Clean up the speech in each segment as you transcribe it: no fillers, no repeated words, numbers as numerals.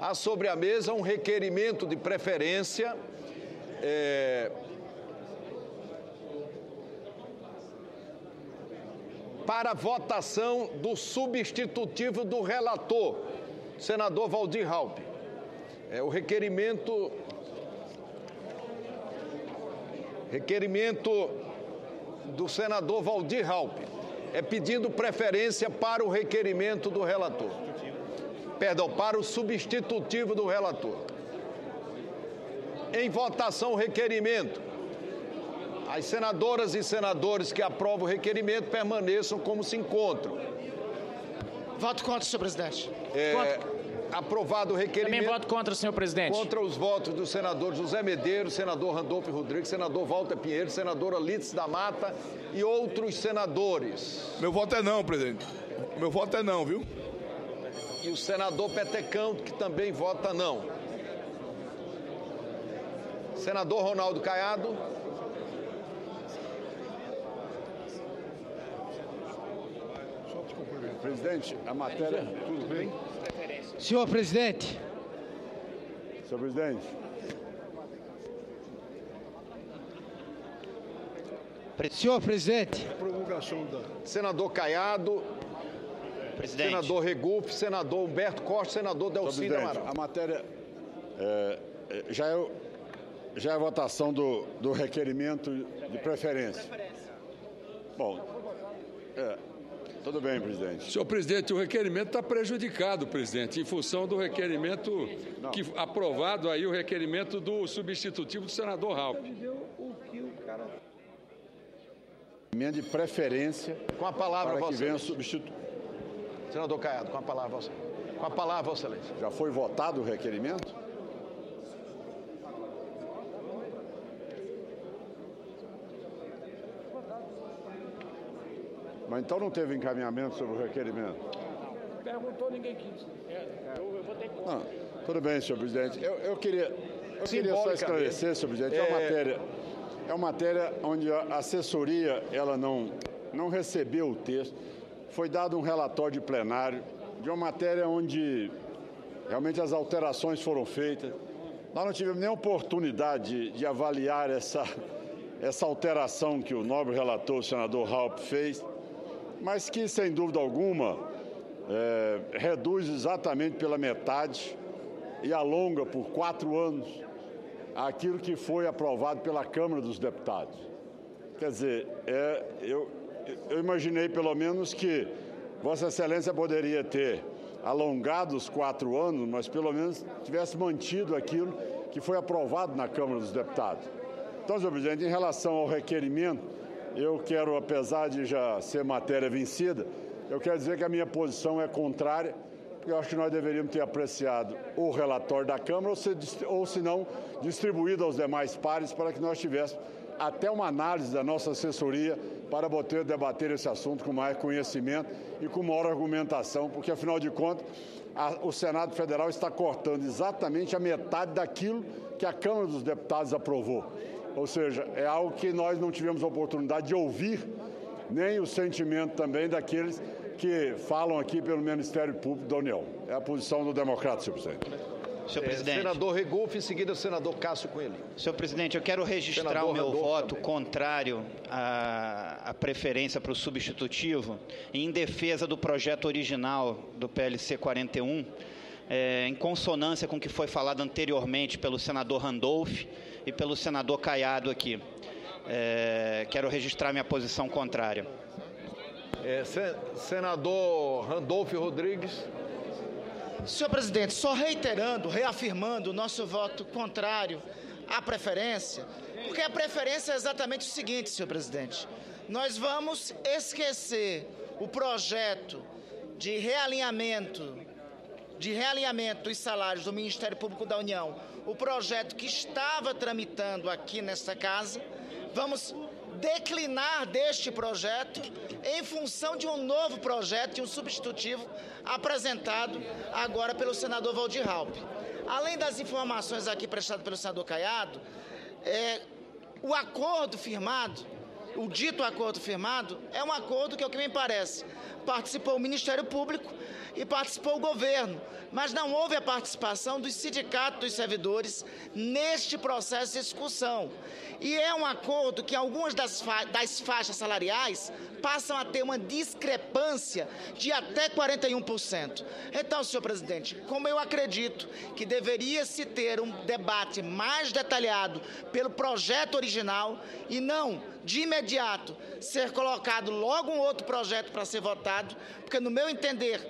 Há sobre a mesa um requerimento de preferência para votação do substitutivo do relator, senador Waldir Raupp. O requerimento do senador Waldir Raupp é pedindo preferência para o requerimento do relator. Perdão, para o substitutivo do relator. Em votação o requerimento. As senadoras e senadores que aprovam o requerimento permaneçam como se encontram. Voto contra, senhor presidente. Aprovado o requerimento. Também voto contra, senhor presidente. Contra os votos do senador José Medeiros, senador Randolfo Rodrigues, senador Walter Pinheiro, senadora Lídice da Mata e outros senadores. Meu voto é não, presidente. Meu voto é não, viu? E o senador Petecão, que também vota não. Senador Ronaldo Caiado. Presidente, a matéria... Tudo bem? Senhor presidente. Senhor presidente. Senhor presidente. Promulgação da... Senador Caiado. Presidente. Senador Regufe, senador Humberto Costa, senador Delcídio Amaral. A matéria já é a votação do requerimento de preferência. Bom, tudo bem, presidente. Senhor presidente, o requerimento está prejudicado, presidente, em função do requerimento aprovado aí, o requerimento do substitutivo do senador Raupp. De preferência. Com a palavra, para que Vossa venha Excelência. substituir. Senador Caiado, com a palavra, Vossa Excelência. Com a palavra, Vossa Excelência. Já foi votado o requerimento? Mas então não teve encaminhamento sobre o requerimento? Perguntou, ninguém quis. Eu votei contra. Não, tudo bem, senhor presidente. Eu queria só esclarecer, senhor presidente, é uma matéria onde a assessoria ela não recebeu o texto. Foi dado um relatório de plenário de uma matéria onde realmente as alterações foram feitas. Nós não tivemos nem oportunidade de avaliar essa alteração que o nobre relator, o senador Raupp, fez, mas que, sem dúvida alguma, reduz exatamente pela metade e alonga por 4 anos aquilo que foi aprovado pela Câmara dos Deputados. Quer dizer, eu imaginei pelo menos que Vossa Excelência poderia ter alongado os 4 anos, mas pelo menos tivesse mantido aquilo que foi aprovado na Câmara dos Deputados. Então, senhor presidente, em relação ao requerimento, eu quero, apesar de já ser matéria vencida, eu quero dizer que a minha posição é contrária, porque eu acho que nós deveríamos ter apreciado o relatório da Câmara, ou se não, distribuído aos demais pares, para que nós tivéssemos até uma análise da nossa assessoria para poder debater esse assunto com mais conhecimento e com maior argumentação, porque, afinal de contas, o Senado Federal está cortando exatamente a metade daquilo que a Câmara dos Deputados aprovou. Ou seja, é algo que nós não tivemos a oportunidade de ouvir, nem o sentimento também daqueles que falam aqui pelo Ministério Público da União. É a posição do democrata, senhor presidente. Senhor presidente. Senador Regufe, em seguida o senador Cássio Coelho. Senhor presidente, eu quero registrar Senador o meu Randolfo voto também. contrário à preferência para o substitutivo, em defesa do projeto original do PLC 41, em consonância com o que foi falado anteriormente pelo senador Randolph e pelo senador Caiado aqui. Quero registrar minha posição contrária. Senador Randolfo Rodrigues. Senhor presidente, só reafirmando o nosso voto contrário à preferência, porque a preferência é exatamente o seguinte, senhor presidente. Nós vamos esquecer o projeto de realinhamento dos salários do Ministério Público da União, o projeto que estava tramitando aqui nesta casa, vamos declinar deste projeto em função de um novo projeto, de um substitutivo apresentado agora pelo senador Waldir Raupp. Além das informações aqui prestadas pelo senador Caiado, o acordo firmado o dito acordo firmado é um acordo que, é o que me parece, participou o Ministério Público e participou o governo, mas não houve a participação dos sindicatos dos servidores neste processo de discussão. E é um acordo que algumas das faixas salariais passam a ter uma discrepância de até 41%. Então, senhor presidente, como eu acredito que deveria se ter um debate mais detalhado pelo projeto original e não, de imediato, ser colocado logo um outro projeto para ser votado, porque, no meu entender,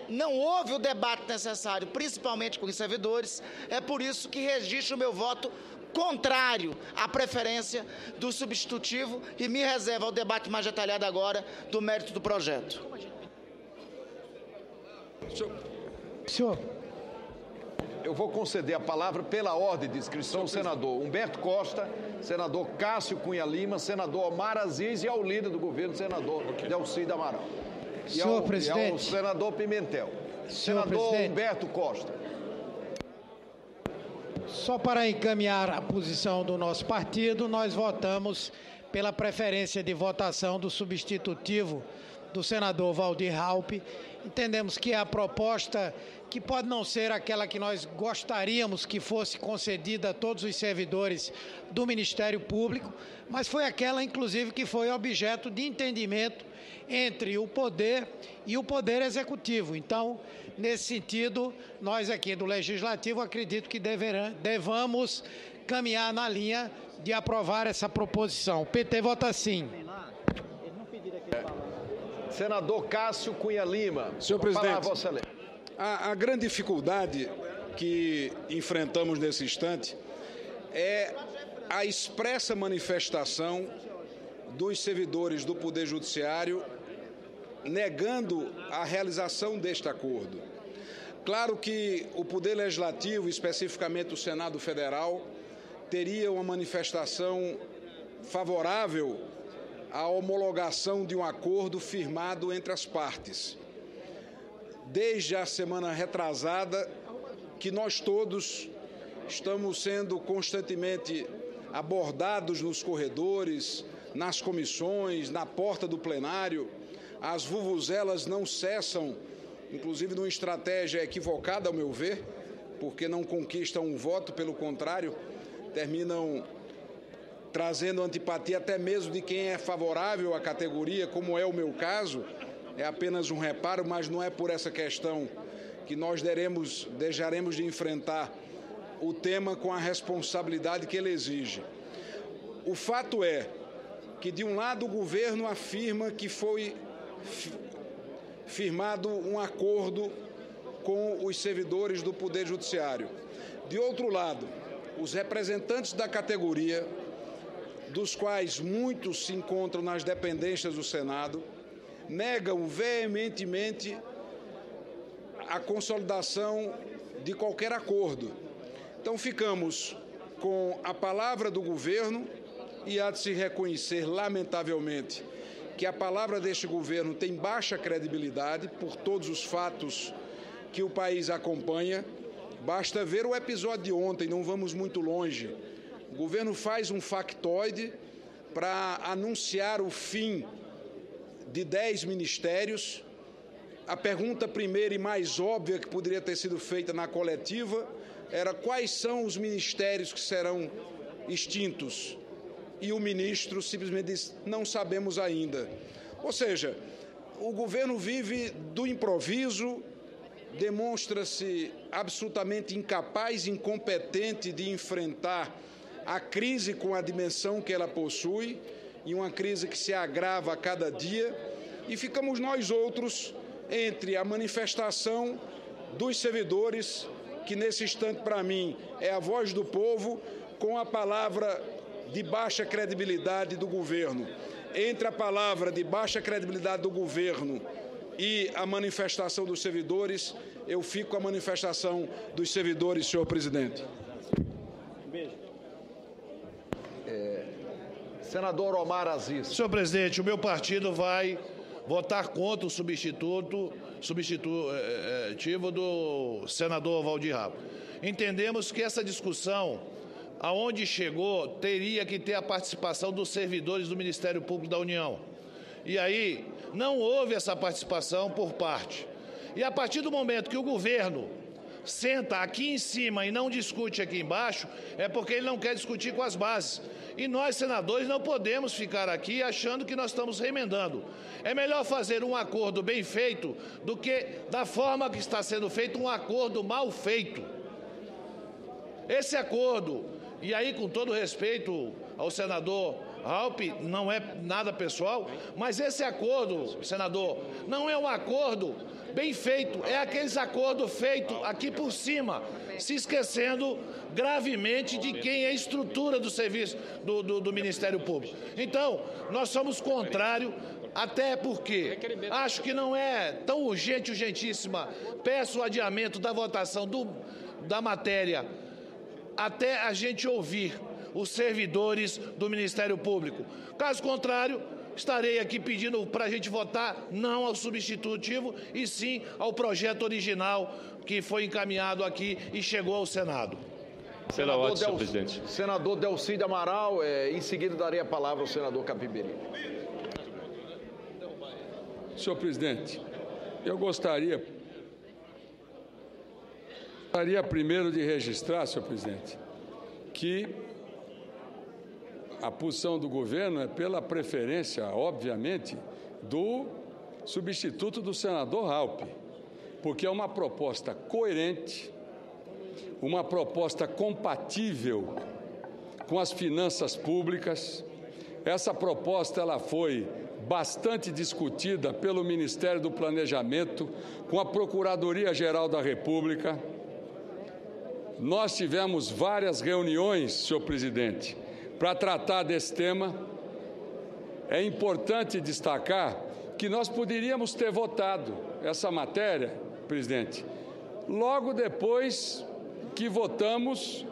não houve o debate necessário, principalmente com os servidores, é por isso que registro o meu voto contrário à preferência do substitutivo e me reserva ao debate mais detalhado agora do mérito do projeto. Senhor, eu vou conceder a palavra pela ordem de inscrição ao senador Humberto Costa, senador Cássio Cunha Lima, senador Omar Aziz e ao líder do governo, senador Delcy Amaral. Senhor presidente. E ao senador Pimentel. Senador Humberto Costa. Só para encaminhar a posição do nosso partido, nós votamos pela preferência de votação do substitutivo do senador Waldir Raupp. Entendemos que é a proposta que pode não ser aquela que nós gostaríamos que fosse concedida a todos os servidores do Ministério Público, mas foi aquela, inclusive, que foi objeto de entendimento entre o Poder e o Poder Executivo. Então, nesse sentido, nós aqui do Legislativo acredito que devamos caminhar na linha de aprovar essa proposição. O PT vota sim. Senador Cássio Cunha Lima. Senhor presidente, a grande dificuldade que enfrentamos nesse instante é a expressa manifestação dos servidores do Poder Judiciário negando a realização deste acordo. Claro que o Poder Legislativo, especificamente o Senado Federal, teria uma manifestação favorável à homologação de um acordo firmado entre as partes. Desde a semana retrasada, que nós todos estamos sendo constantemente abordados nos corredores, nas comissões, na porta do plenário. As vuvuzelas não cessam, inclusive numa estratégia equivocada, ao meu ver, porque não conquistam um voto, pelo contrário, terminam trazendo antipatia até mesmo de quem é favorável à categoria, como é o meu caso. É apenas um reparo, mas não é por essa questão que nós deixaremos de enfrentar o tema com a responsabilidade que ele exige. O fato é que, de um lado, o governo afirma que foi firmado um acordo com os servidores do Poder Judiciário. De outro lado, os representantes da categoria, dos quais muitos se encontram nas dependências do Senado, negam veementemente a consolidação de qualquer acordo. Então ficamos com a palavra do governo e há de se reconhecer, lamentavelmente, que a palavra deste governo tem baixa credibilidade por todos os fatos que o país acompanha. Basta ver o episódio de ontem, não vamos muito longe. O governo faz um factoide para anunciar o fim de 10 ministérios. A pergunta primeira e mais óbvia que poderia ter sido feita na coletiva era quais são os ministérios que serão extintos. E o ministro simplesmente disse, não sabemos ainda. Ou seja, o governo vive do improviso, demonstra-se absolutamente incapaz, incompetente de enfrentar a crise com a dimensão que ela possui, e uma crise que se agrava a cada dia, e ficamos nós outros entre a manifestação dos servidores, que nesse instante, para mim, é a voz do povo, com a palavra de baixa credibilidade do governo. Entre a palavra de baixa credibilidade do governo e a manifestação dos servidores, eu fico com a manifestação dos servidores, senhor presidente. Senador Omar Aziz. Senhor presidente, o meu partido vai votar contra o substitutivo do senador Waldir Raupp. Entendemos que essa discussão aonde chegou, teria que ter a participação dos servidores do Ministério Público da União. E aí, não houve essa participação por parte. E a partir do momento que o governo senta aqui em cima e não discute aqui embaixo, é porque ele não quer discutir com as bases. E nós, senadores, não podemos ficar aqui achando que nós estamos remendando. É melhor fazer um acordo bem feito do que, da forma que está sendo feito, um acordo mal feito. Esse acordo, e aí com todo respeito ao senador Raupp, não é nada pessoal, mas esse acordo, senador, não é um acordo bem feito, é aqueles acordos feitos aqui por cima, se esquecendo gravemente de quem é a estrutura do serviço do Ministério Público. Então, nós somos contrários, até porque acho que não é tão urgentíssima, peço o adiamento da votação da matéria até a gente ouvir os servidores do Ministério Público. Caso contrário, estarei aqui pedindo para a gente votar não ao substitutivo e sim ao projeto original que foi encaminhado aqui e chegou ao Senado. Pela ordem, senhor presidente. Senador Delcídio Amaral, em seguida darei a palavra ao senador Capiberibe. Senhor presidente, eu gostaria primeiro de registrar, senhor presidente, que a posição do governo é pela preferência, obviamente, do substituto do senador Raupp, porque é uma proposta coerente, uma proposta compatível com as finanças públicas. Essa proposta ela foi bastante discutida pelo Ministério do Planejamento, com a Procuradoria-Geral da República. Nós tivemos várias reuniões, senhor presidente, para tratar desse tema. É importante destacar que nós poderíamos ter votado essa matéria, presidente, logo depois que votamos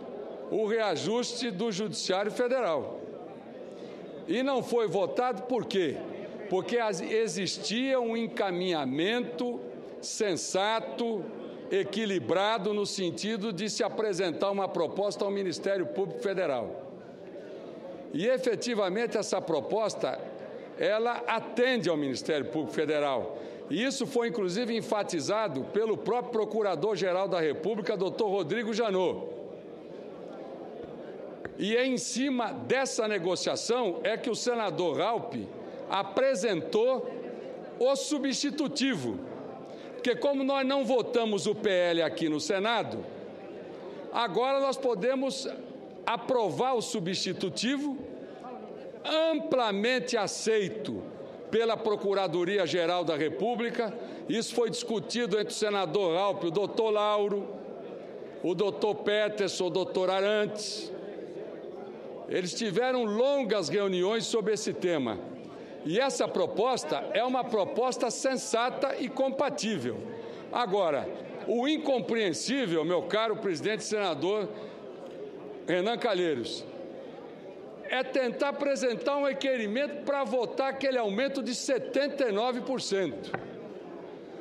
o reajuste do Judiciário Federal. E não foi votado por quê? Porque existia um encaminhamento sensato, equilibrado, no sentido de se apresentar uma proposta ao Ministério Público Federal. E, efetivamente, essa proposta, ela atende ao Ministério Público Federal. E isso foi, inclusive, enfatizado pelo próprio Procurador-Geral da República, doutor Rodrigo Janot. E em cima dessa negociação é que o senador Raupp apresentou o substitutivo. Porque como nós não votamos o PL aqui no Senado, agora nós podemos aprovar o substitutivo, amplamente aceito pela Procuradoria-Geral da República. Isso foi discutido entre o senador Raupp, o doutor Lauro, o doutor Peterson, o doutor Arantes. Eles tiveram longas reuniões sobre esse tema. E essa proposta é uma proposta sensata e compatível. Agora, o incompreensível, meu caro presidente senador Renan Calheiros, é tentar apresentar um requerimento para votar aquele aumento de 79%.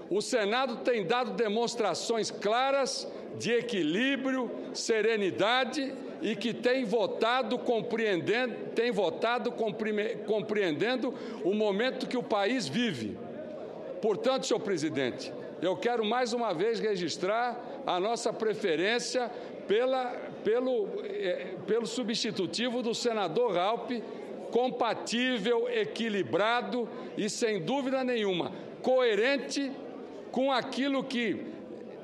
O Senado tem dado demonstrações claras de equilíbrio, serenidade e que tem votado compreendendo o momento que o país vive. Portanto, senhor presidente, eu quero mais uma vez registrar a nossa preferência pelo substitutivo do senador Raupp, compatível, equilibrado e, sem dúvida nenhuma, coerente com aquilo que,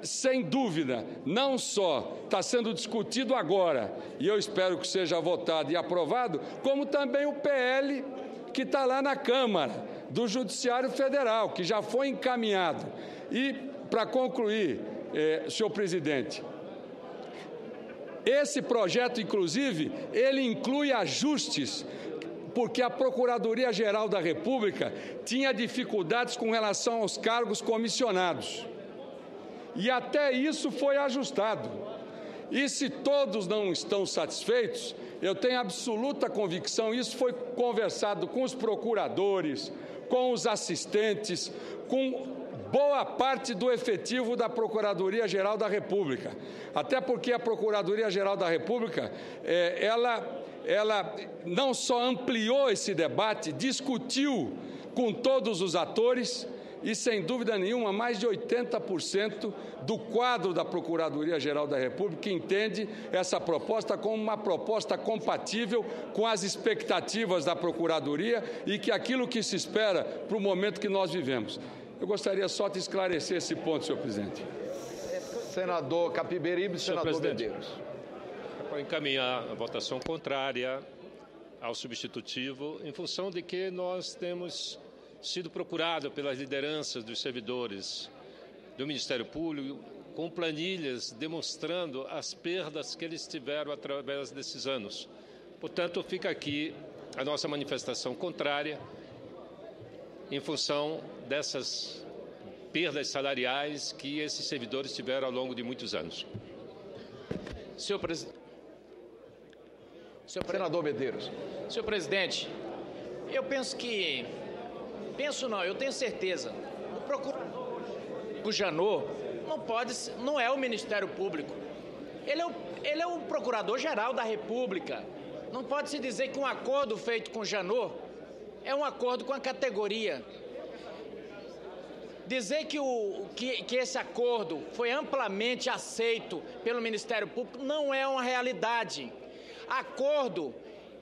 sem dúvida, não só está sendo discutido agora, e eu espero que seja votado e aprovado, como também o PL que está lá na Câmara do Judiciário Federal, que já foi encaminhado. E, para concluir, senhor presidente, esse projeto, inclusive, ele inclui ajustes, porque a Procuradoria-Geral da República tinha dificuldades com relação aos cargos comissionados. E até isso foi ajustado. E se todos não estão satisfeitos, eu tenho absoluta convicção, isso foi conversado com os procuradores, com os assistentes, com boa parte do efetivo da Procuradoria-Geral da República. Até porque a Procuradoria-Geral da República, ela não só ampliou esse debate, discutiu com todos os atores e, sem dúvida nenhuma, mais de 80% do quadro da Procuradoria-Geral da República entende essa proposta como uma proposta compatível com as expectativas da Procuradoria e que aquilo que se espera para o momento que nós vivemos. Eu gostaria só de esclarecer esse ponto, senhor presidente. Senador Capiberibe, senador Medeiros. Para encaminhar a votação contrária ao substitutivo, em função de que nós temos sido procurados pelas lideranças dos servidores do Ministério Público com planilhas demonstrando as perdas que eles tiveram através desses anos. Portanto, fica aqui a nossa manifestação contrária em função dessas perdas salariais que esses servidores tiveram ao longo de muitos anos. Senador Medeiros. Senhor presidente, eu penso que... eu tenho certeza. O procurador Janot não é o Ministério Público. Ele é o Procurador-Geral da República. Não pode se dizer que um acordo feito com Janot é um acordo com a categoria. Dizer que esse acordo foi amplamente aceito pelo Ministério Público não é uma realidade. Acordo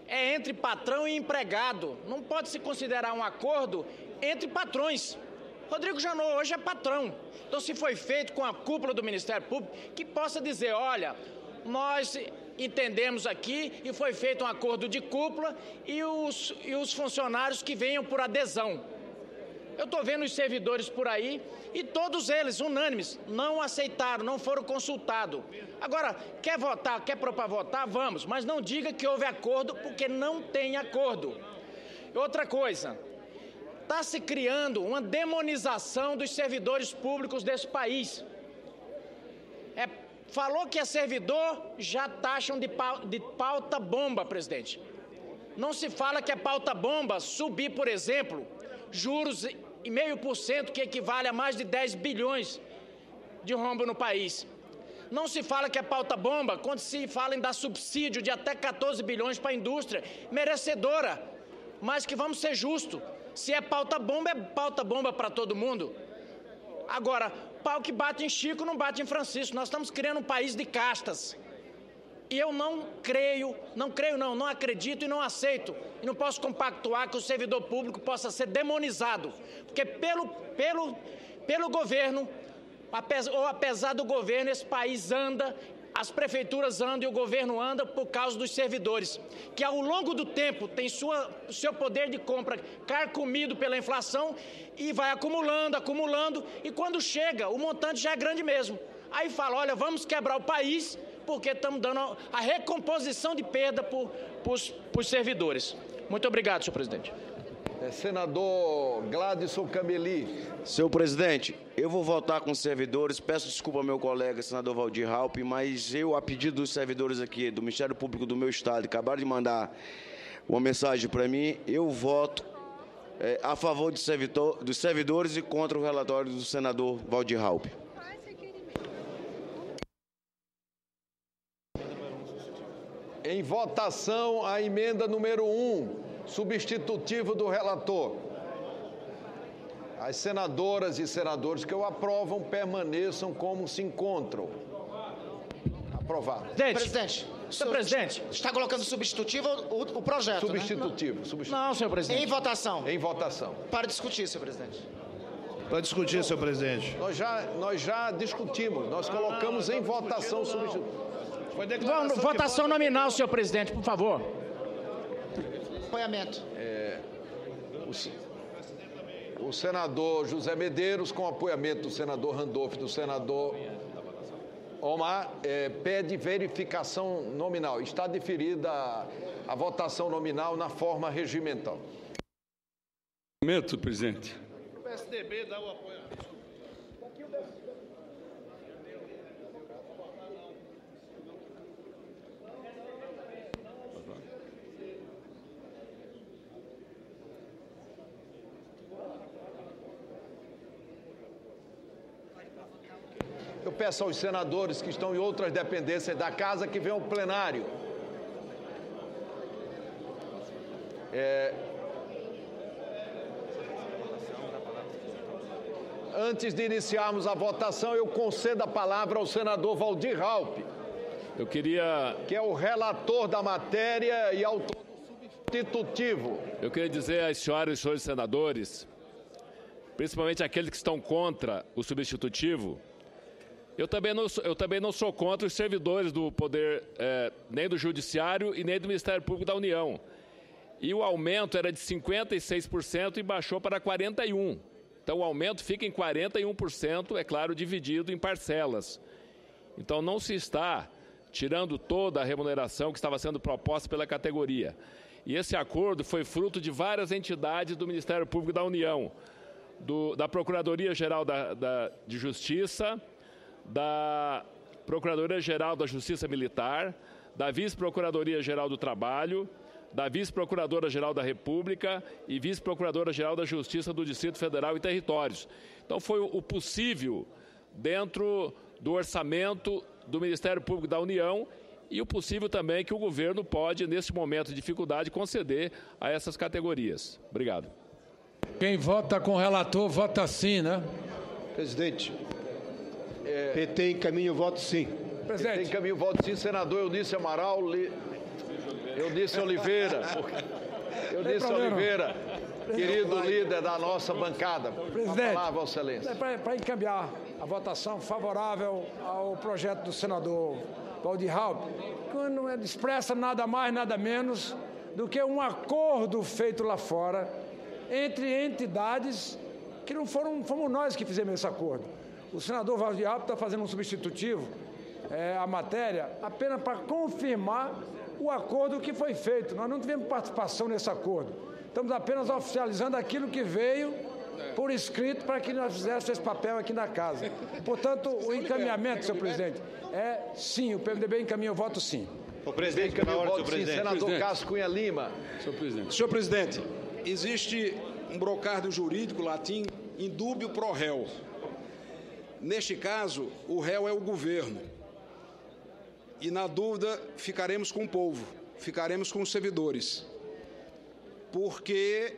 é entre patrão e empregado. Não pode se considerar um acordo entre patrões. Rodrigo Janot hoje é patrão. Então, se foi feito com a cúpula do Ministério Público, que possa dizer, olha, nós entendemos aqui e foi feito um acordo de cúpula e os funcionários que venham por adesão. Eu estou vendo os servidores por aí e todos eles, unânimes, não aceitaram, não foram consultados. Agora, quer votar, quer propor votar, vamos, mas não diga que houve acordo, porque não tem acordo. Outra coisa, está se criando uma demonização dos servidores públicos desse país. Falou que é servidor, já taxam de pauta bomba, presidente. Não se fala que é pauta bomba subir, por exemplo, juros e 0,5%, que equivale a mais de 10 bilhões de rombo no país. Não se fala que é pauta bomba quando se fala em dar subsídio de até 14 bilhões para a indústria, merecedora, mas que vamos ser justos. Se é pauta bomba para todo mundo. Agora, pau que bate em Chico não bate em Francisco. Nós estamos criando um país de castas. E eu não acredito e não aceito. E não posso compactuar que o servidor público possa ser demonizado. Porque pelo governo, apesar do governo, esse país anda, as prefeituras andam e o governo anda por causa dos servidores, que ao longo do tempo tem seu poder de compra carcomido pela inflação e vai acumulando, e quando chega, o montante já é grande mesmo. Aí fala, olha, vamos quebrar o país, porque estamos dando a recomposição de perda para os servidores. Muito obrigado, senhor presidente. Senador Gladson Cameli. Senhor presidente, eu vou votar com os servidores. Peço desculpa ao meu colega, senador Valdir Raupp, mas eu, a pedido dos servidores aqui do Ministério Público do meu estado, acabaram de mandar uma mensagem para mim, eu voto a favor dos servidores e contra o relatório do senador Valdir Raupp. Em votação, a emenda número 1, substitutivo do relator. As senadoras e senadores que o aprovam permaneçam como se encontram. Aprovado. Senhor presidente, está colocando substitutivo o projeto, substitutivo, né? Substitutivo. Não, senhor presidente. Em votação. Em votação. Para discutir, senhor presidente. Para discutir, senhor presidente. Nós já discutimos, nós colocamos em votação substitutivo. Votação nominal, senhor presidente, por favor. Apoiamento. O senador José Medeiros, com apoiamento do senador Randolph e do senador Omar, pede verificação nominal. Está deferida a votação nominal na forma regimental. Presidente. O PSDB dá o apoio. peço aos senadores que estão em outras dependências da casa que venham ao plenário. Antes de iniciarmos a votação, eu concedo a palavra ao senador Waldir Raupp. Eu queria... que é o relator da matéria e autor do substitutivo. Eu queria dizer às senhoras e senhores senadores, principalmente aqueles que estão contra o substitutivo, eu também não sou contra os servidores do Poder, nem do Judiciário e nem do Ministério Público da União. E o aumento era de 56% e baixou para 41%. Então o aumento fica em 41%, é claro, dividido em parcelas. Então não se está tirando toda a remuneração que estava sendo proposta pela categoria. E esse acordo foi fruto de várias entidades do Ministério Público da União, da Procuradoria-Geral de Justiça, da Procuradoria-Geral da Justiça Militar, da Vice-Procuradoria-Geral do Trabalho, da Vice-Procuradora-Geral da República e Vice-Procuradora-Geral da Justiça do Distrito Federal e Territórios. Então foi o possível dentro do orçamento do Ministério Público da União e o possível também que o governo pode, nesse momento de dificuldade, conceder a essas categorias. Obrigado. Quem vota com o relator, vota sim, né? Presidente, PT encaminha o voto sim. Presidente. PT encaminha o voto sim, senador Eunice Amaral, Eunice Oliveira, querido líder da nossa bancada. Presidente, falar, Vossa Excelência. Para encaminhar a votação favorável ao projeto do senador Waldir Raupp, que não expressa nada mais, nada menos do que um acordo feito lá fora entre entidades que não fomos nós que fizemos esse acordo. O senador Waldir Raupp está fazendo um substitutivo à matéria apenas para confirmar o acordo que foi feito. Nós não tivemos participação nesse acordo. Estamos apenas oficializando aquilo que veio por escrito para que nós fizéssemos esse papel aqui na casa. Portanto, o encaminhamento, senhor presidente, é sim. O PMDB encaminha o voto sim. O presidente encaminha o voto sim. Senador Cássio Cunha Lima. Senhor presidente, existe um brocardo jurídico latim, indúbio pro réu. Neste caso, o réu é o governo. E, na dúvida, ficaremos com o povo, ficaremos com os servidores. Porque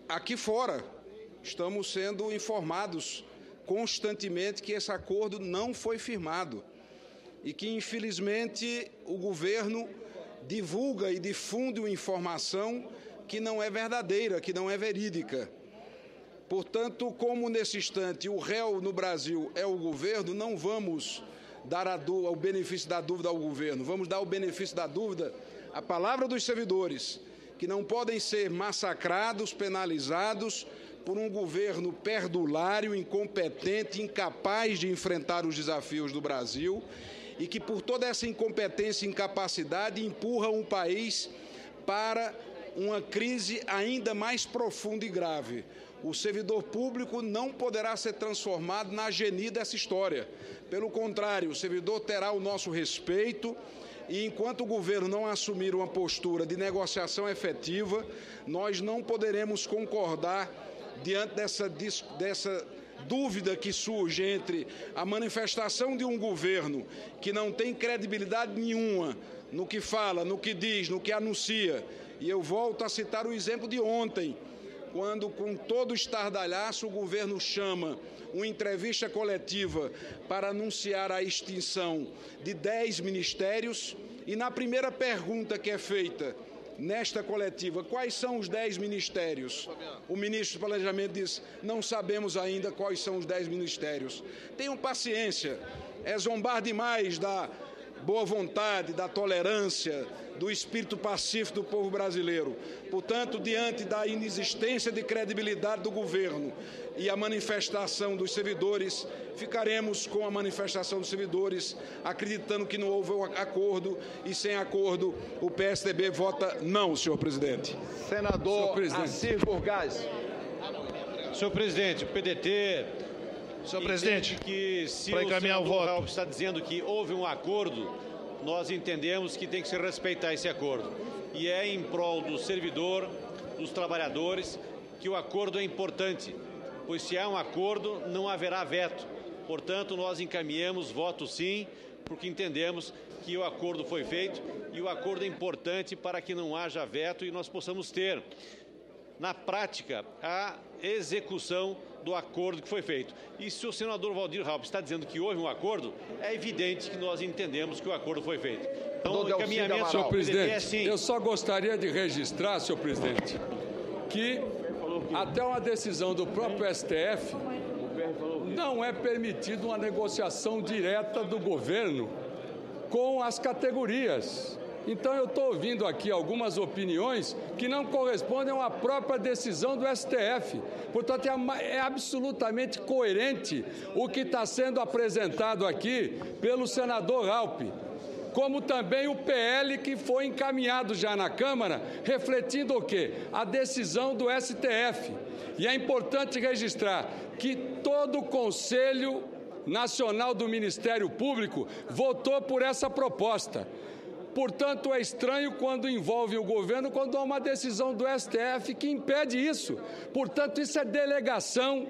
aqui fora estamos sendo informados constantemente que esse acordo não foi firmado e que, infelizmente, o governo divulga e difunde uma informação que não é verdadeira, que não é verídica. Portanto, como nesse instante o réu no Brasil é o governo, não vamos dar o benefício da dúvida ao governo. Vamos dar o benefício da dúvida à palavra dos servidores, que não podem ser massacrados, penalizados por um governo perdulário, incompetente, incapaz de enfrentar os desafios do Brasil e que, por toda essa incompetência e incapacidade, empurra um país para uma crise ainda mais profunda e grave. O servidor público não poderá ser transformado na geni dessa história. Pelo contrário, o servidor terá o nosso respeito e, enquanto o governo não assumir uma postura de negociação efetiva, nós não poderemos concordar diante dessa dúvida que surge entre a manifestação de um governo que não tem credibilidade nenhuma no que fala, no que diz, no que anuncia. E eu volto a citar o exemplo de ontem, quando, com todo o estardalhaço, o governo chama uma entrevista coletiva para anunciar a extinção de 10 ministérios e, na primeira pergunta que é feita nesta coletiva, quais são os 10 ministérios? O ministro do Planejamento diz, não sabemos ainda quais são os 10 ministérios. Tenham paciência, é zombar demais da boa vontade, da tolerância, do espírito pacífico do povo brasileiro. Portanto, diante da inexistência de credibilidade do governo e a manifestação dos servidores, ficaremos com a manifestação dos servidores, acreditando que não houve acordo e, sem acordo, o PSDB vota não, senhor presidente. Senador Assir Burgaz. Senhor presidente, o PDT... Senhor presidente, que se para encaminhar o voto está dizendo que houve um acordo, nós entendemos que tem que se respeitar esse acordo. E é em prol do servidor, dos trabalhadores, que o acordo é importante, pois se há um acordo, não haverá veto. Portanto, nós encaminhamos voto sim, porque entendemos que o acordo foi feito e o acordo é importante para que não haja veto e nós possamos ter, na prática, a execução do acordo que foi feito. E se o senador Waldir Raupp está dizendo que houve um acordo, é evidente que nós entendemos que o acordo foi feito. Então, o encaminhamento... Senhor presidente, eu só gostaria de registrar, senhor presidente, que até uma decisão do próprio STF não é permitida uma negociação direta do governo com as categorias. Então, eu estou ouvindo aqui algumas opiniões que não correspondem à própria decisão do STF. Portanto, é absolutamente coerente o que está sendo apresentado aqui pelo senador Raupp, como também o PL que foi encaminhado já na Câmara, refletindo o quê? A decisão do STF. E é importante registrar que todo o Conselho Nacional do Ministério Público votou por essa proposta. Portanto, é estranho quando envolve o governo, quando há uma decisão do STF que impede isso. Portanto, isso é delegação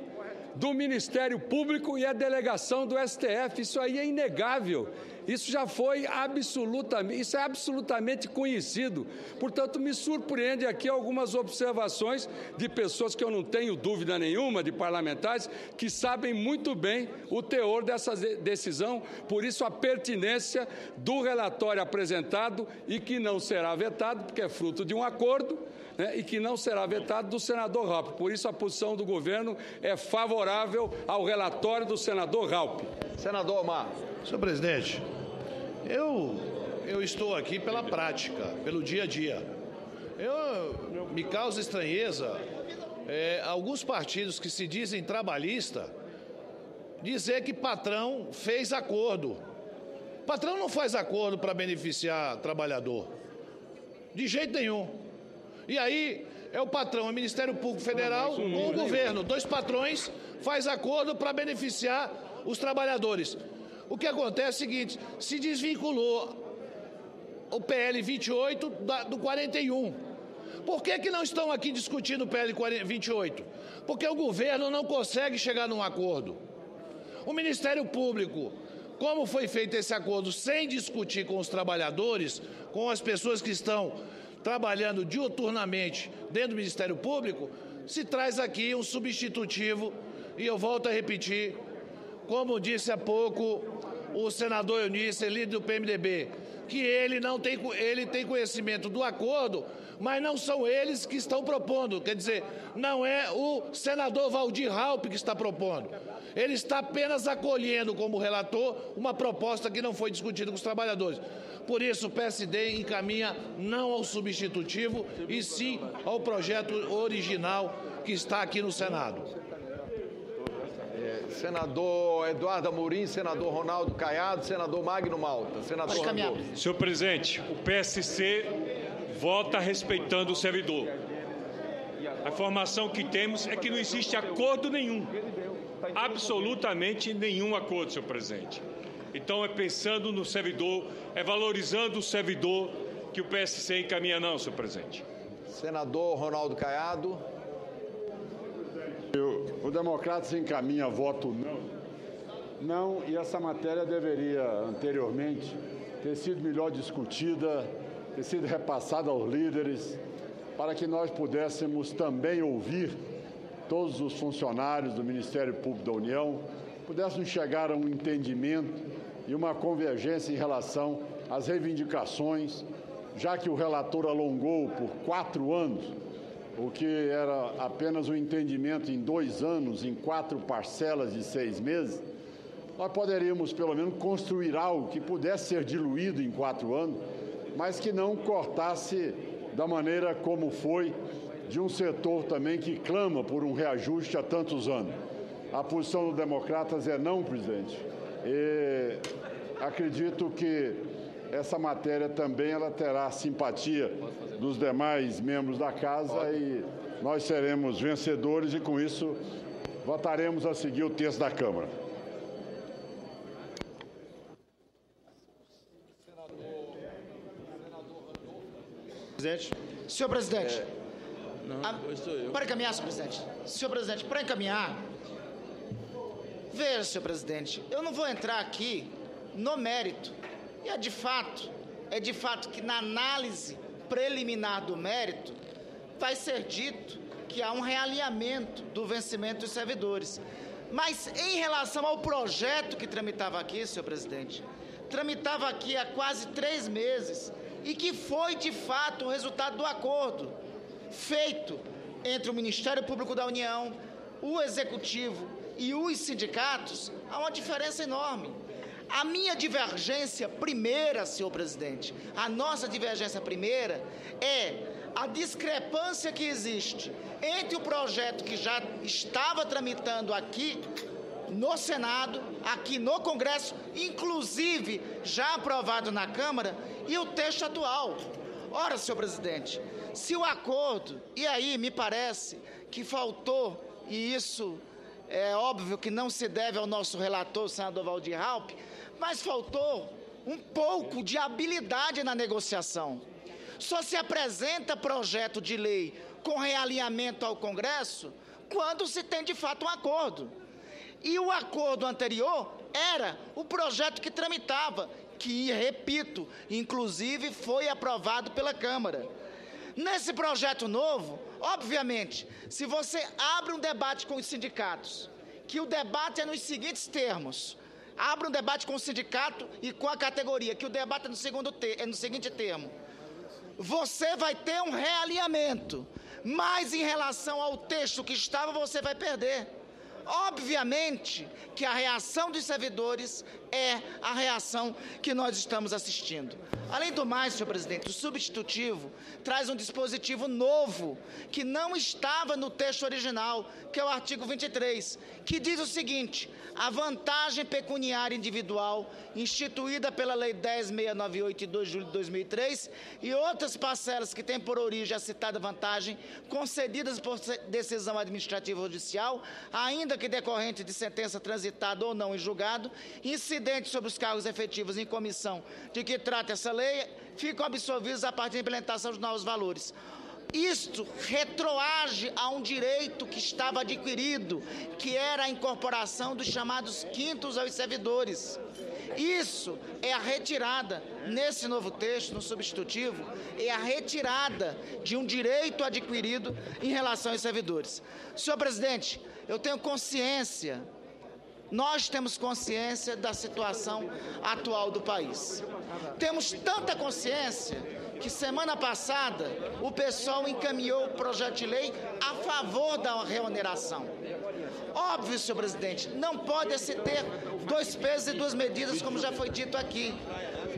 do Ministério Público e a delegação do STF. Isso aí é inegável. Isso já foi absolutamente conhecido. Portanto, me surpreende aqui algumas observações de pessoas que eu não tenho dúvida nenhuma, de parlamentares, que sabem muito bem o teor dessa decisão, por isso a pertinência do relatório apresentado e que não será vetado, porque é fruto de um acordo, né, e que não será vetado do senador Raupp. Por isso a posição do governo é favorável ao relatório do senador Raupp. Senador Omar. Senhor presidente, eu estou aqui pela prática, pelo dia a dia. Me causa estranheza alguns partidos que se dizem trabalhista dizer que patrão fez acordo. Patrão não faz acordo para beneficiar trabalhador. De jeito nenhum. E aí é o patrão, o Ministério Público Federal com o governo. Dois patrões faz acordo para beneficiar os trabalhadores. O que acontece é o seguinte, se desvinculou o PL 28 do 41. Por que não estão aqui discutindo o PL 28? Porque o governo não consegue chegar num acordo. O Ministério Público, como foi feito esse acordo sem discutir com os trabalhadores, com as pessoas que estão trabalhando diuturnamente dentro do Ministério Público, se traz aqui um substitutivo, e eu volto a repetir, como disse há pouco o senador Eunice, líder do PMDB, que ele tem conhecimento do acordo, mas não são eles que estão propondo. Quer dizer, não é o senador Waldir Raupp que está propondo. Ele está apenas acolhendo como relator uma proposta que não foi discutida com os trabalhadores. Por isso, o PSD encaminha não ao substitutivo, e sim ao projeto original que está aqui no Senado. Senador Eduardo Amorim, senador Ronaldo Caiado, senador Magno Malta. Senador Senhor presidente, o PSC vota respeitando o servidor. A informação que temos é que não existe acordo nenhum. Absolutamente nenhum acordo, senhor presidente. Então é pensando no servidor, é valorizando o servidor que o PSC encaminha não, senhor presidente. Senador Ronaldo Caiado. O Democratas encaminha voto não, e essa matéria deveria anteriormente ter sido melhor discutida, ter sido repassada aos líderes, para que nós pudéssemos também ouvir todos os funcionários do Ministério Público da União, pudéssemos chegar a um entendimento e uma convergência em relação às reivindicações, já que o relator alongou por 4 anos, o que era apenas um entendimento em 2 anos, em 4 parcelas de 6 meses, nós poderíamos, pelo menos, construir algo que pudesse ser diluído em 4 anos, mas que não cortasse da maneira como foi de um setor também que clama por um reajuste há tantos anos. A posição dos democratas é não, presidente. E acredito que essa matéria também ela terá a simpatia dos demais membros da Casa e nós seremos vencedores e, com isso, votaremos a seguir o texto da Câmara. Presidente. Senhor presidente. Para encaminhar, senhor presidente. Senhor presidente, para encaminhar, Veja, senhor presidente, eu não vou entrar aqui no mérito. E é de fato que na análise preliminar do mérito vai ser dito que há um realinhamento do vencimento dos servidores. Mas em relação ao projeto que tramitava aqui, senhor presidente, tramitava aqui há quase 3 meses e que foi de fato o resultado do acordo feito entre o Ministério Público da União, o Executivo e os sindicatos, há uma diferença enorme. A minha divergência primeira, senhor presidente, a nossa divergência primeira é a discrepância que existe entre o projeto que já estava tramitando aqui no Senado, aqui no Congresso, inclusive já aprovado na Câmara, e o texto atual. Ora, senhor presidente, se o acordo, e aí me parece que faltou, e isso é óbvio que não se deve ao nosso relator, o senador Waldir Raupp, mas faltou um pouco de habilidade na negociação. Só se apresenta projeto de lei com realinhamento ao Congresso quando se tem de fato um acordo. E o acordo anterior era o projeto que tramitava, que, repito, inclusive foi aprovado pela Câmara. Nesse projeto novo, obviamente, se você abre um debate com os sindicatos, que o debate é nos seguintes termos, abre um debate com o sindicato e com a categoria, que o debate é no seguinte termo, você vai ter um realinhamento, mas em relação ao texto que estava, você vai perder. Obviamente que a reação dos servidores é a reação que nós estamos assistindo. Além do mais, senhor presidente, o substitutivo traz um dispositivo novo que não estava no texto original, que é o artigo 23, que diz o seguinte: a vantagem pecuniária individual instituída pela Lei 10.698 de 2 de julho de 2003 e outras parcelas que têm por origem a citada vantagem concedidas por decisão administrativa ou judicial, ainda que decorrente de sentença transitada ou não em julgado, incidente sobre os cargos efetivos em comissão de que trata essa lei, ficam absolvidos a partir da implementação dos novos valores. Isto retroage a um direito que estava adquirido, que era a incorporação dos chamados quintos aos servidores. Isso é a retirada, nesse novo texto, no substitutivo, é a retirada de um direito adquirido em relação aos servidores. Senhor presidente, eu tenho consciência, nós temos consciência da situação atual do país. Temos tanta consciência que semana passada o pessoal encaminhou o projeto de lei a favor da reoneração. Óbvio, senhor presidente, não pode se ter 2 pesos e 2 medidas, como já foi dito aqui.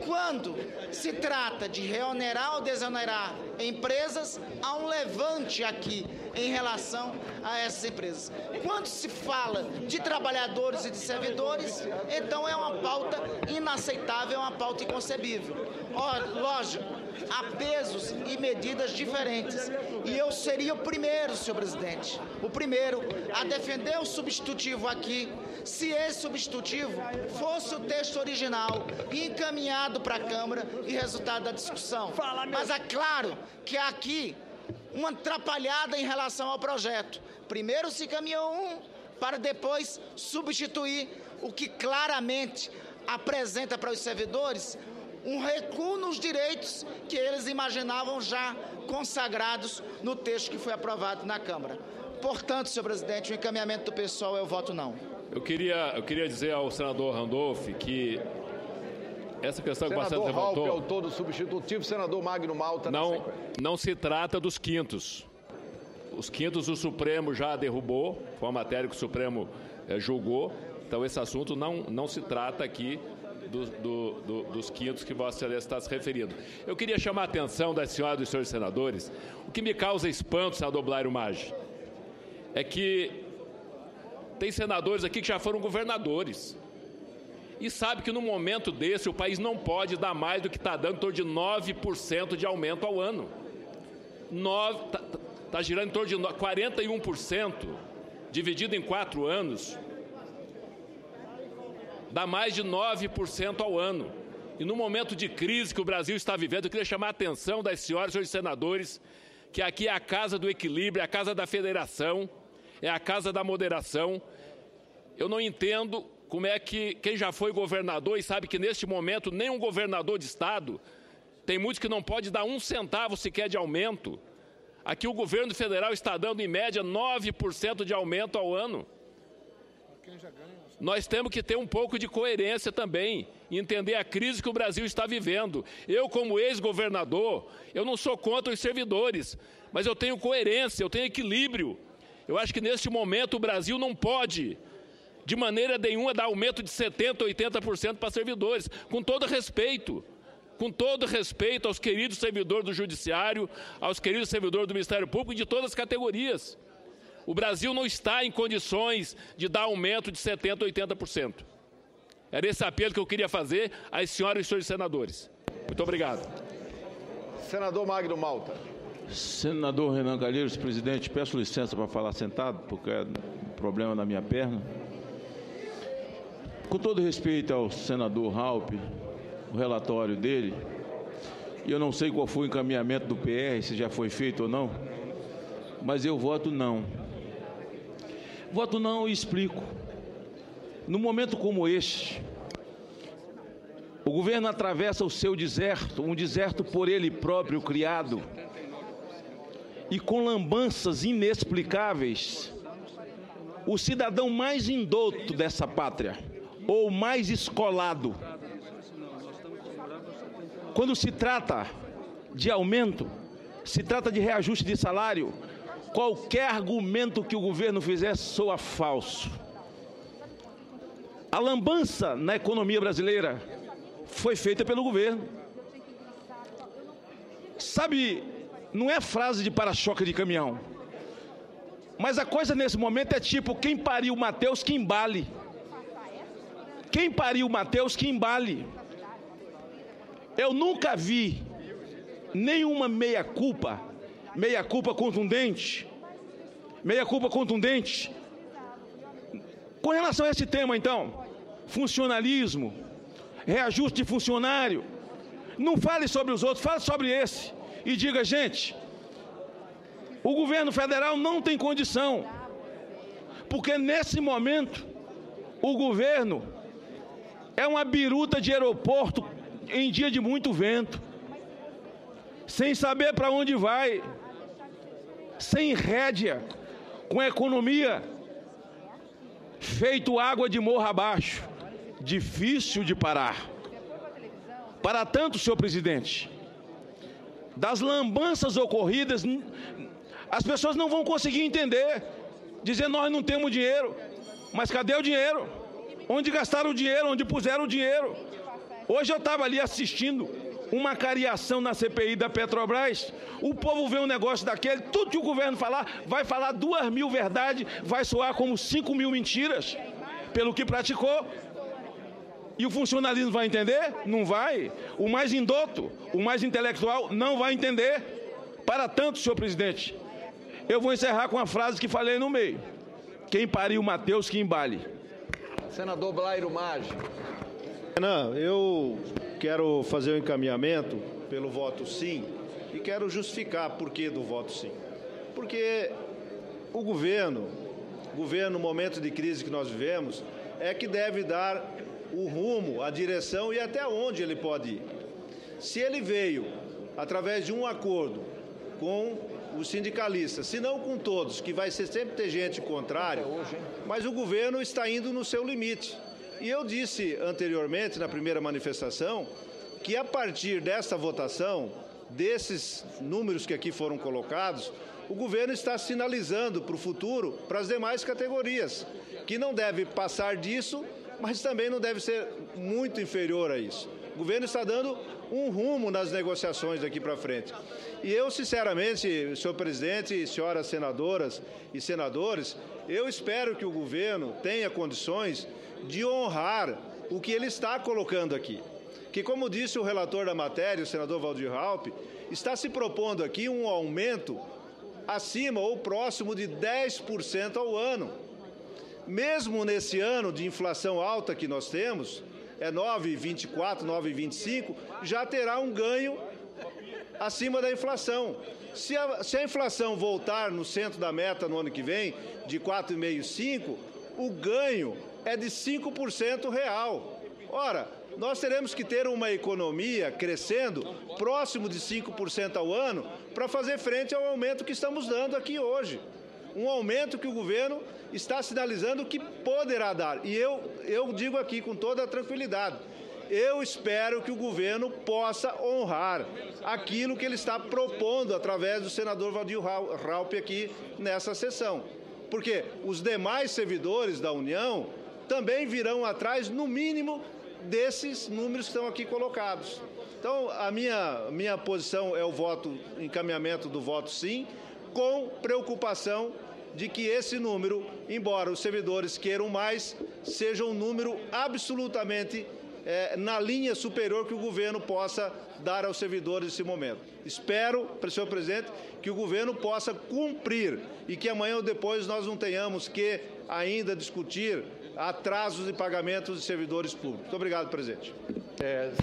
Quando se trata de reonerar ou desonerar empresas, há um levante aqui em relação a essas empresas. Quando se fala de trabalhadores e de servidores, então é uma pauta inaceitável, é uma pauta inconcebível. Lógico, há pesos e medidas diferentes. E eu seria o primeiro, senhor presidente, o primeiro a defender o substitutivo aqui, se esse substitutivo fosse o texto original e encaminhado para a Câmara e resultado da discussão. Mas é claro que aqui uma atrapalhada em relação ao projeto. Primeiro se caminhou para depois substituir o que claramente apresenta para os servidores um recuo nos direitos que eles imaginavam já consagrados no texto que foi aprovado na Câmara. Portanto, senhor presidente, o encaminhamento do pessoal é o voto não. Eu queria dizer ao senador Randolph que essa questão que você levantou... Senador Raupp é o todo substitutivo, senador Magno Malta... Não se trata dos quintos. Os quintos o Supremo já derrubou, foi uma matéria que o Supremo julgou, então esse assunto não se trata aqui dos quintos que Vossa Excelência está se referindo. Eu queria chamar a atenção das senhoras e dos senhores senadores. O que me causa espanto, senador Blairo Maggi, é que tem senadores aqui que já foram governadores e sabe que no momento desse o país não pode dar mais do que está dando, em torno de 9% de aumento ao ano. Está girando em torno de 41%, dividido em 4 anos, dá mais de 9% ao ano. E no momento de crise que o Brasil está vivendo, eu queria chamar a atenção das senhoras e senhores senadores que aqui é a casa do equilíbrio, é a casa da federação, é a casa da moderação. Eu não entendo como é que quem já foi governador e sabe que neste momento nem um governador de estado, tem muitos que não pode dar um centavo sequer de aumento. Aqui o governo federal está dando em média 9% de aumento ao ano. Nós temos que ter um pouco de coerência também, e entender a crise que o Brasil está vivendo. Eu, como ex-governador, eu não sou contra os servidores, mas eu tenho coerência, eu tenho equilíbrio. Eu acho que neste momento o Brasil não pode, de maneira nenhuma, dar aumento de 70%, 80% para servidores, com todo respeito aos queridos servidores do Judiciário, aos queridos servidores do Ministério Público e de todas as categorias. O Brasil não está em condições de dar aumento de 70%, 80%. Era esse apelo que eu queria fazer às senhoras e senhores senadores. Muito obrigado. Senador Magno Malta. Senador Renan Calheiros, presidente, peço licença para falar sentado, porque é um problema na minha perna. Com todo respeito ao senador Raupp, o relatório dele, e eu não sei qual foi o encaminhamento do PR, se já foi feito ou não, mas eu voto não. Voto não e explico. Num momento como este, o governo atravessa o seu deserto, um deserto por ele próprio criado, e com lambanças inexplicáveis, o cidadão mais indouto dessa pátria, ou mais escolado, quando se trata de aumento, se trata de reajuste de salário, qualquer argumento que o governo fizer soa falso. A lambança na economia brasileira foi feita pelo governo. Sabe, não é frase de para-choque de caminhão, mas a coisa nesse momento é tipo, quem pariu Mateus que embale. Quem pariu Mateus que embale. Eu nunca vi nenhuma meia-culpa contundente, com relação a esse tema, então, funcionalismo, reajuste de funcionário. Não fale sobre os outros, fale sobre esse e diga, gente, o governo federal não tem condição, porque nesse momento o governo é uma biruta de aeroporto em dia de muito vento, sem saber para onde vai, sem rédea, com a economia feito água de morro abaixo, difícil de parar. Para tanto, senhor presidente, das lambanças ocorridas, as pessoas não vão conseguir entender, dizer nós não temos dinheiro, mas cadê o dinheiro? Onde gastaram o dinheiro? Onde puseram o dinheiro? Hoje eu estava ali assistindo uma cariação na CPI da Petrobras, o povo vê um negócio daquele, tudo que o governo falar, vai falar 2.000 verdades, vai soar como 5.000 mentiras, pelo que praticou. E o funcionalismo vai entender? Não vai. O mais indoto, o mais intelectual, não vai entender. Para tanto, senhor presidente, eu vou encerrar com a frase que falei no meio. Quem pariu Mateus que embale. Senador Blairo Maggi. Renan, eu quero fazer o encaminhamento pelo voto sim e quero justificar por que do voto sim. Porque o governo, no momento de crise que nós vivemos, é que deve dar o rumo, a direção e até onde ele pode ir. Se ele veio através de um acordo com os sindicalistas, se não com todos, que vai sempre ter gente contrária, mas o governo está indo no seu limite. E eu disse anteriormente, na primeira manifestação, que a partir dessa votação, desses números que aqui foram colocados, o governo está sinalizando para o futuro, para as demais categorias, que não deve passar disso, mas também não deve ser muito inferior a isso. O governo está dando um rumo nas negociações daqui para frente. E eu, sinceramente, senhor presidente, senhoras senadoras e senadores, eu espero que o governo tenha condições de honrar o que ele está colocando aqui. Que, como disse o relator da matéria, o senador Waldir Raupp, está se propondo aqui um aumento acima ou próximo de 10% ao ano. Mesmo nesse ano de inflação alta que nós temos, é 9,24, 9,25, já terá um ganho acima da inflação. Se a inflação voltar no centro da meta no ano que vem, de 4,5, 5, o ganho é de 5% real. Ora, nós teremos que ter uma economia crescendo próximo de 5% ao ano para fazer frente ao aumento que estamos dando aqui hoje. Um aumento que o governo está sinalizando que poderá dar. E eu digo aqui com toda a tranquilidade, eu espero que o governo possa honrar aquilo que ele está propondo através do senador Valdir Raupp aqui nessa sessão. Porque os demais servidores da União também virão atrás, no mínimo, desses números que estão aqui colocados. Então, a minha posição é o encaminhamento do voto sim, com preocupação de que esse número, embora os servidores queiram mais, seja um número absolutamente na linha superior que o governo possa dar aos servidores nesse momento. Espero, senhor presidente, que o governo possa cumprir e que amanhã ou depois nós não tenhamos que ainda discutir atrasos de pagamentos de servidores públicos. Muito obrigado, presidente.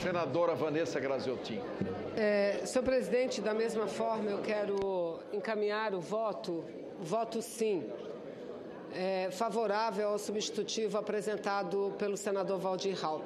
Senadora Vanessa Graziotin. Senhor presidente, da mesma forma, eu quero encaminhar o voto sim, favorável ao substitutivo apresentado pelo senador Valdir Raupp.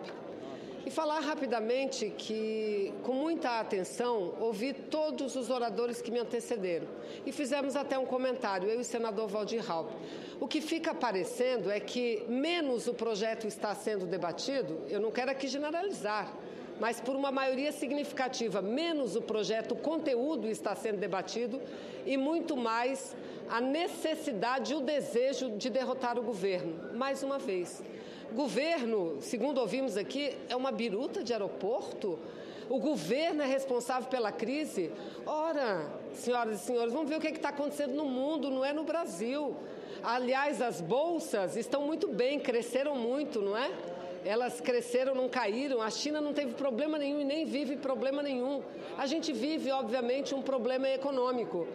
E falar rapidamente que, com muita atenção, ouvi todos os oradores que me antecederam. E fizemos até um comentário, eu e o senador Valdir Raupp. O que fica aparecendo é que menos o projeto está sendo debatido, eu não quero aqui generalizar, mas por uma maioria significativa, menos o projeto, o conteúdo está sendo debatido e muito mais a necessidade e o desejo de derrotar o governo, mais uma vez. Governo, segundo ouvimos aqui, é uma biruta de aeroporto? O governo é responsável pela crise? Ora, senhoras e senhores, vamos ver o que está acontecendo no mundo, não é no Brasil. Aliás, as bolsas estão muito bem, cresceram muito, não é? Elas cresceram, não caíram. A China não teve problema nenhum e nem vive problema nenhum. A gente vive, obviamente, um problema econômico.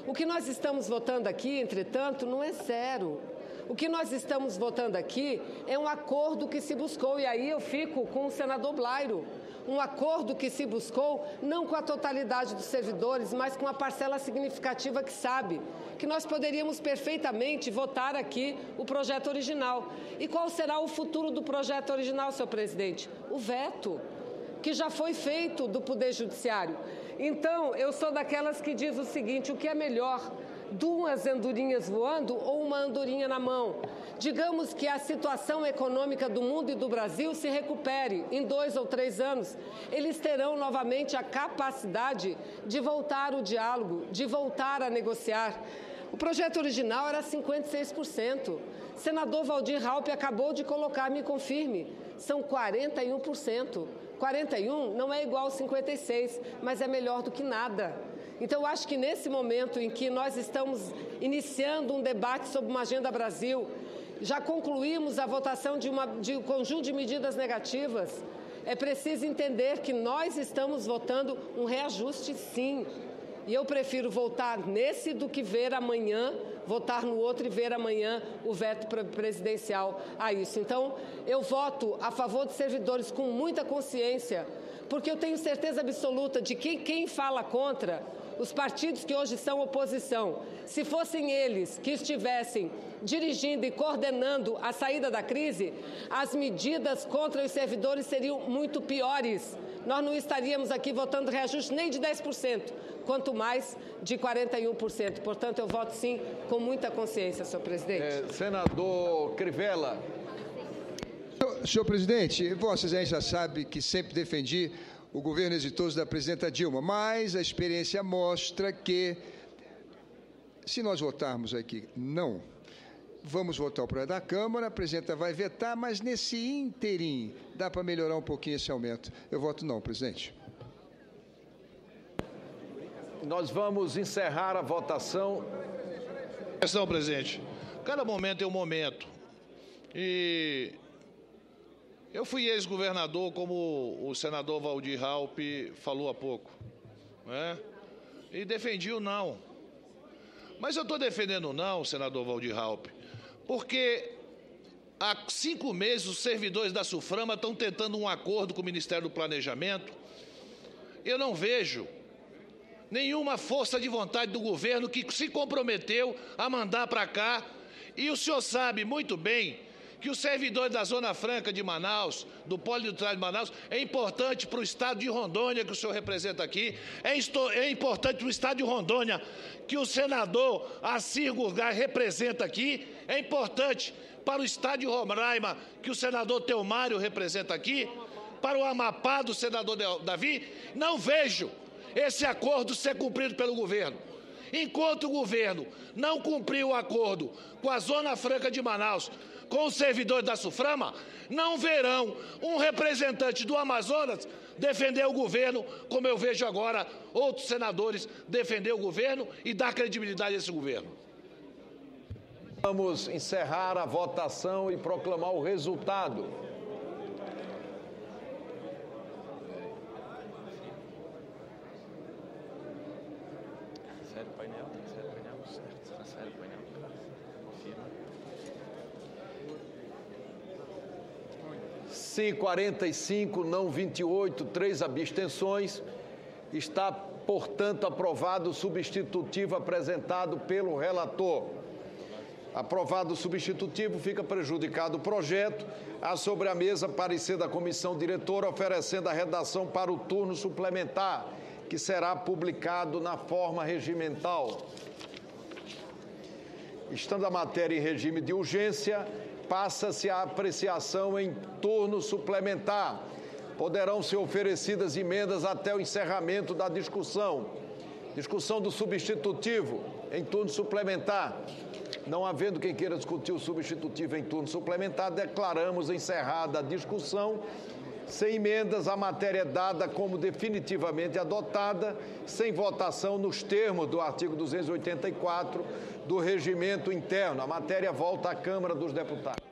O que nós estamos votando aqui, entretanto, não é zero. O que nós estamos votando aqui é um acordo que se buscou, e aí eu fico com o senador Blairo, um acordo que se buscou não com a totalidade dos servidores, mas com uma parcela significativa que sabe que nós poderíamos perfeitamente votar aqui o projeto original. E qual será o futuro do projeto original, senhor presidente? O veto, que já foi feito do Poder Judiciário. Então, eu sou daquelas que diz o seguinte, o que é melhor? Duas andorinhas voando ou uma andorinha na mão? Digamos que a situação econômica do mundo e do Brasil se recupere em 2 ou 3 anos. Eles terão novamente a capacidade de voltar ao diálogo, de voltar a negociar. O projeto original era 56%. Senador Valdir Raupp acabou de colocar, me confirme, são 41%. 41 não é igual a 56, mas é melhor do que nada. Então, eu acho que nesse momento em que nós estamos iniciando um debate sobre uma Agenda Brasil, já concluímos a votação de um conjunto de medidas negativas, é preciso entender que nós estamos votando um reajuste, sim. E eu prefiro votar nesse do que ver amanhã, votar no outro e ver amanhã o veto presidencial a isso. Então, eu voto a favor de servidores com muita consciência, porque eu tenho certeza absoluta de que quem fala contra, os partidos que hoje são oposição, se fossem eles que estivessem dirigindo e coordenando a saída da crise, as medidas contra os servidores seriam muito piores. Nós não estaríamos aqui votando reajuste nem de 10%, quanto mais de 41%. Portanto, eu voto sim com muita consciência, senhor presidente. Senador Crivella. Senhor presidente, Vossa Excelência sabe que sempre defendi o governo exitoso da presidenta Dilma, mas a experiência mostra que, se nós votarmos aqui não, vamos votar o projeto da Câmara, a presidenta vai vetar, mas nesse ínterim dá para melhorar um pouquinho esse aumento. Eu voto não, presidente. Nós vamos encerrar a votação. Questão, presidente. Cada momento é um momento. E eu fui ex-governador, como o senador Valdir Raupp falou há pouco, né? E defendi o não. Mas eu estou defendendo o não, senador Valdir Raupp, porque há 5 meses os servidores da SUFRAMA estão tentando um acordo com o Ministério do Planejamento. Eu não vejo nenhuma força de vontade do governo que se comprometeu a mandar para cá E o senhor sabe muito bem que os servidores da Zona Franca de Manaus, do Polo Industrial de Manaus, é importante para o estado de Rondônia, que o senhor representa aqui, é importante para o estado de Rondônia, que o senador Assir Gurgay representa aqui, é importante para o estado de Roraima, que o senador Teomário representa aqui, para o Amapá, do senador Davi. Não vejo esse acordo ser cumprido pelo governo. Enquanto o governo não cumpriu o acordo com a Zona Franca de Manaus, com os servidores da SUFRAMA, não verão um representante do Amazonas defender o governo, como eu vejo agora outros senadores defender o governo e dar credibilidade a esse governo. Vamos encerrar a votação e proclamar o resultado. Sério, painel, certo. Tá sério, painel. Confirma. Sim, 45, não 28, 3 abstenções. Está, portanto, aprovado o substitutivo apresentado pelo relator. Aprovado o substitutivo, fica prejudicado o projeto. Há sobre a mesa parecer da comissão diretora oferecendo a redação para o turno suplementar, que será publicado na forma regimental. Estando a matéria em regime de urgência, passa-se a apreciação em turno suplementar. Poderão ser oferecidas emendas até o encerramento da discussão. Discussão do substitutivo em turno suplementar. Não havendo quem queira discutir o substitutivo em turno suplementar, declaramos encerrada a discussão. Sem emendas, a matéria é dada como definitivamente adotada, sem votação nos termos do artigo 284 do Regimento Interno. A matéria volta à Câmara dos Deputados.